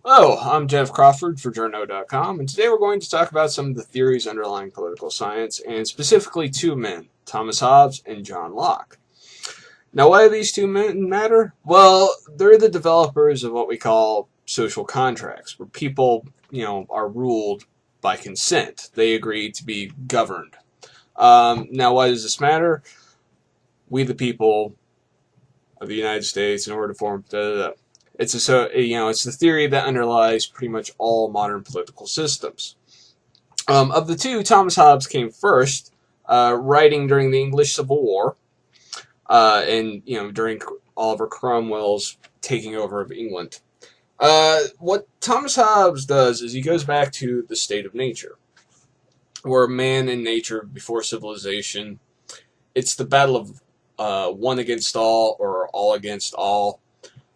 Hello, I'm Jeff Crawford for Journo.com, and today we're going to talk about some of the theories underlying political science, and specifically two men, Thomas Hobbes and John Locke. Now, why do these two men matter? Well, they're the developers of what we call social contracts, where people, are ruled by consent. They agree to be governed. Now, why does this matter? We, the people of the United States, in order to form it's the theory that underlies pretty much all modern political systems. Of the two, Thomas Hobbes came first, writing during the English Civil War, and during Oliver Cromwell's taking over of England. What Thomas Hobbes does is he goes back to the state of nature, where man and nature before civilization. It's the battle of one against all or all against all,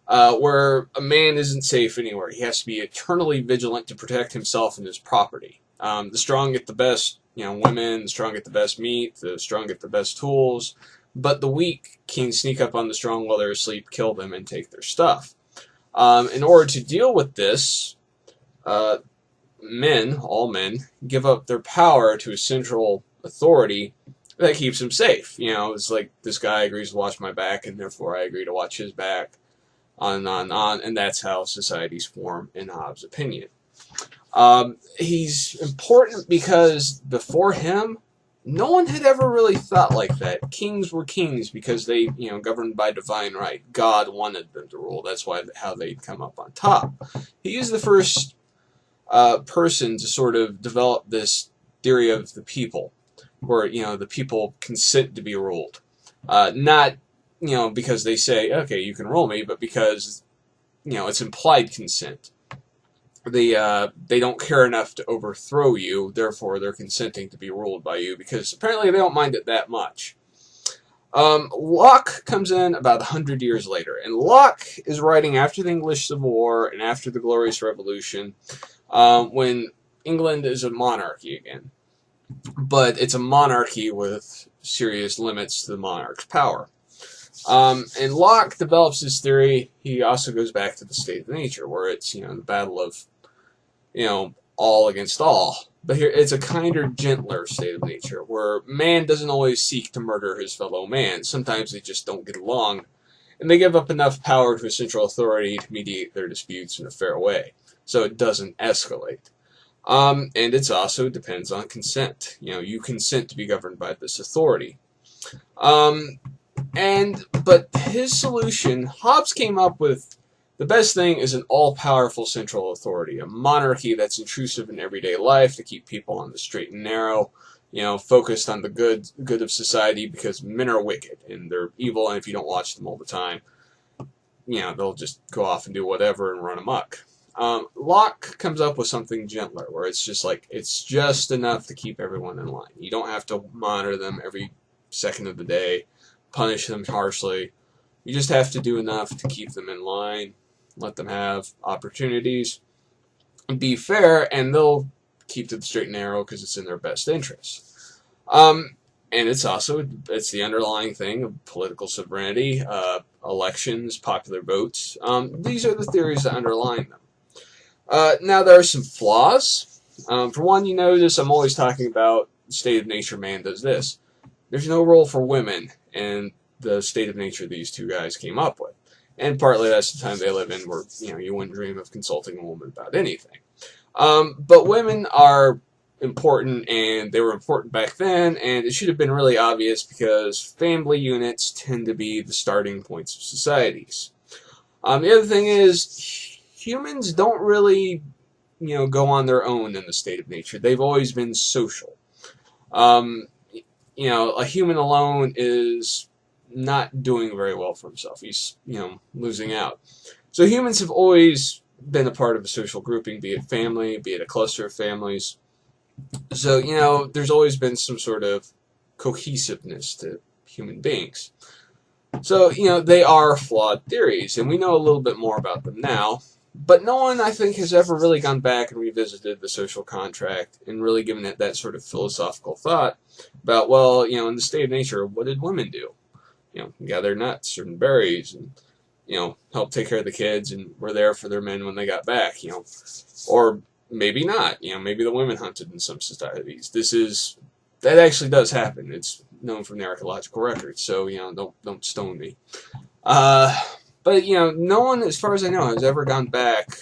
where a man isn't safe anywhere. He has to be eternally vigilant to protect himself and his property. The strong get the best, women. The strong get the best meat. The strong get the best tools. But the weak can sneak up on the strong while they're asleep, kill them, and take their stuff. In order to deal with this, uh, all men, give up their power to a central authority that keeps them safe. It's like this guy agrees to watch my back, and therefore I agree to watch his back, on and on and on, and that's how societies form, in Hobbes' opinion. He's important because before him, no one had ever really thought like that. Kings were kings because they, governed by divine right. God wanted them to rule. That's how they'd come up on top. He is the first person to sort of develop this theory of the people, where the people consent to be ruled, not because they say, okay, you can rule me, but because it's implied consent. They don't care enough to overthrow you, therefore they're consenting to be ruled by you because apparently they don't mind it that much. Locke comes in about 100 years later, and Locke is writing after the English Civil War and after the Glorious Revolution, when England is a monarchy again. But it's a monarchy with serious limits to the monarch's power. And Locke develops this theory. He also goes back to the state of nature, where it's the battle of all against all. But here it's a kinder, gentler state of nature, where man doesn't always seek to murder his fellow man. Sometimes they just don't get along, and they give up enough power to a central authority to mediate their disputes in a fair way, so it doesn't escalate. And it also depends on consent. You consent to be governed by this authority. Um, but his solution, Hobbes came up with the best thing is an all-powerful central authority, a monarchy that's intrusive in everyday life to keep people on the straight and narrow, focused on the good of society because men are wicked and they're evil, and if you don't watch them all the time, they'll just go off and do whatever and run amok. Locke comes up with something gentler, where it's just enough to keep everyone in line. You don't have to monitor them every second of the day, punish them harshly. You just have to do enough to keep them in line, let them have opportunities, be fair, and they'll keep to the straight and narrow because it's in their best interest. And it's the underlying thing of political sovereignty, elections, popular votes. These are the theories that underline them. Now, there are some flaws. For one, you notice I'm always talking about the state of nature, man does this. There's no role for women in the state of nature these two guys came up with. And partly that's the time they live in where, you wouldn't dream of consulting a woman about anything. But women are important, and they were important back then, and it should have been really obvious because family units tend to be the starting points of societies. The other thing is, humans don't really, go on their own in the state of nature. They've always been social. Um, a human alone is not doing very well for himself. He's, losing out. So humans have always been a part of a social grouping, be it family, be it a cluster of families. So, there's always been some sort of cohesiveness to human beings. So, they are flawed theories, and we know a little bit more about them now. But no one, I think, has ever really gone back and revisited the social contract and really given it that sort of philosophical thought about, well, in the state of nature, what did women do? Gather nuts and berries and help take care of the kids and were there for their men when they got back, or maybe not, maybe the women hunted in some societies. That actually does happen. It's known from the archaeological records, so, don't stone me. But, no one, as far as I know, has ever gone back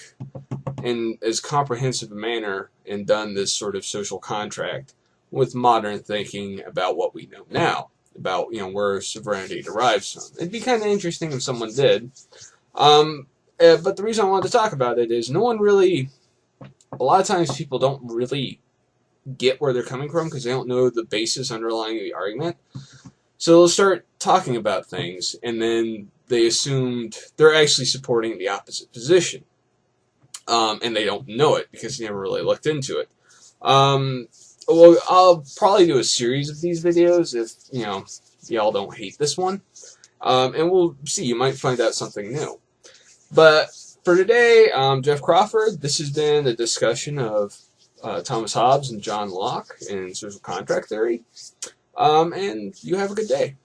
in as comprehensive a manner and done this sort of social contract with modern thinking about what we know now, about, where sovereignty derives from. It'd be kind of interesting if someone did. But the reason I wanted to talk about it is a lot of times people don't really get where they're coming from because they don't know the basis underlying the argument. So they'll start talking about things, and then they assumed they're actually supporting the opposite position. And they don't know it because they never really looked into it. Well, I'll probably do a series of these videos if, y'all don't hate this one. And we'll see, you might find out something new. But for today, Jeff Crawford, this has been a discussion of Thomas Hobbes and John Locke and social contract theory. And you have a good day.